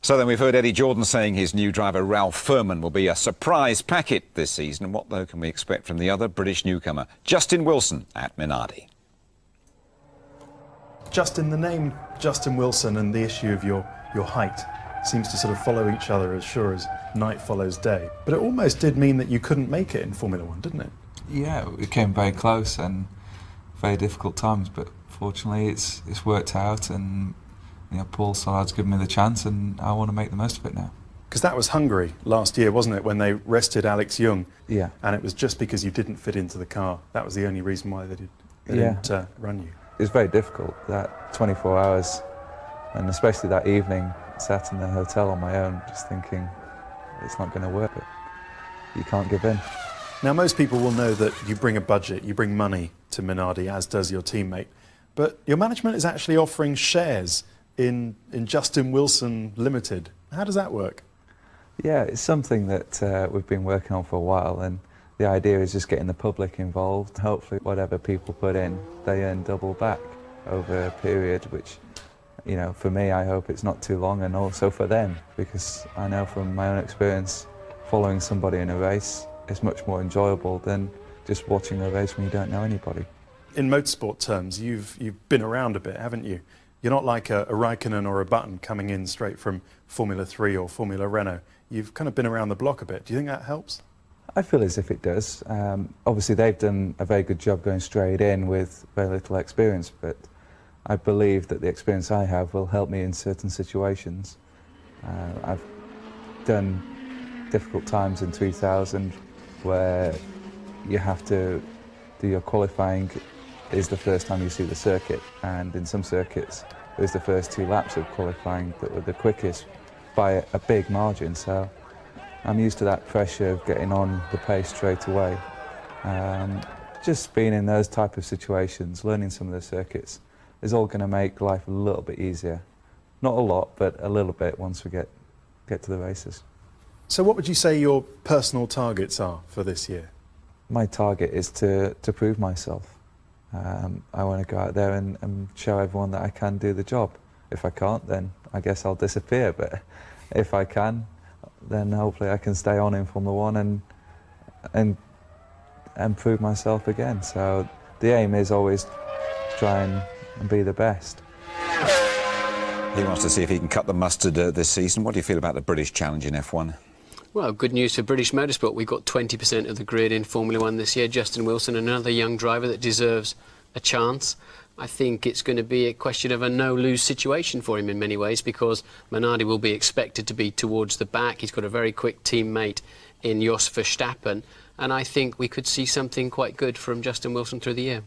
So then we've heard Eddie Jordan saying his new driver Ralph Furman will be a surprise packet this season. What, though, can we expect from the other British newcomer, Justin Wilson at Minardi? Justin, the name Justin Wilson and the issue of your height seems to sort of follow each other as sure as night follows day. But it almost did mean that you couldn't make it in Formula One, didn't it? Yeah, it came very close and very difficult times, but fortunately it's worked out, and Paul Sallard's given me the chance and I want to make the most of it now. Because that was Hungary last year, wasn't it, when they rested Alex Young? Yeah. And it was just because you didn't fit into the car. That was the only reason why they didn't run you. It was very difficult, that 24 hours, and especially that evening, sat in the hotel on my own, just thinking, it's not going to work, but you can't give in. Now, most people will know that you bring a budget, you bring money to Minardi, as does your teammate, but your management is actually offering shares in Justin Wilson Limited. How does that work? Yeah, it's something that we've been working on for a while, and the idea is just getting the public involved. Hopefully whatever people put in, they earn double back over a period, which, for me, I hope it's not too long, and also for them, because I know from my own experience, following somebody in a race is much more enjoyable than just watching a race when you don't know anybody. In motorsport terms, you've been around a bit, haven't you? You're not like a Raikkonen or a Button coming in straight from Formula 3 or Formula Renault. You've kind of been around the block a bit. Do you think that helps? I feel as if it does. Obviously, they've done a very good job going straight in with very little experience, but I believe that the experience I have will help me in certain situations. I've done difficult times in 3000 where you have to do your qualifying is the first time you see the circuit, and in some circuits it was the first 2 laps of qualifying that were the quickest by a big margin, so I'm used to that pressure of getting on the pace straight away. Just being in those type of situations, learning some of the circuits is all going to make life a little bit easier. Not a lot, but a little bit once we get to the races. So what would you say your personal targets are for this year? My target is to prove myself. I want to go out there and show everyone that I can do the job. If I can't, then I guess I'll disappear, but if I can, then hopefully I can stay on in Formula One and prove myself again. So the aim is always try and be the best. He wants to see if he can cut the mustard this season. What do you feel about the British Challenge in F1? Well, good news for British motorsport. We've got 20% of the grid in Formula One this year. Justin Wilson, another young driver that deserves a chance. I think it's going to be a question of a no-lose situation for him in many ways, because Minardi will be expected to be towards the back. He's got a very quick teammate in Jos Verstappen, and I think we could see something quite good from Justin Wilson through the year.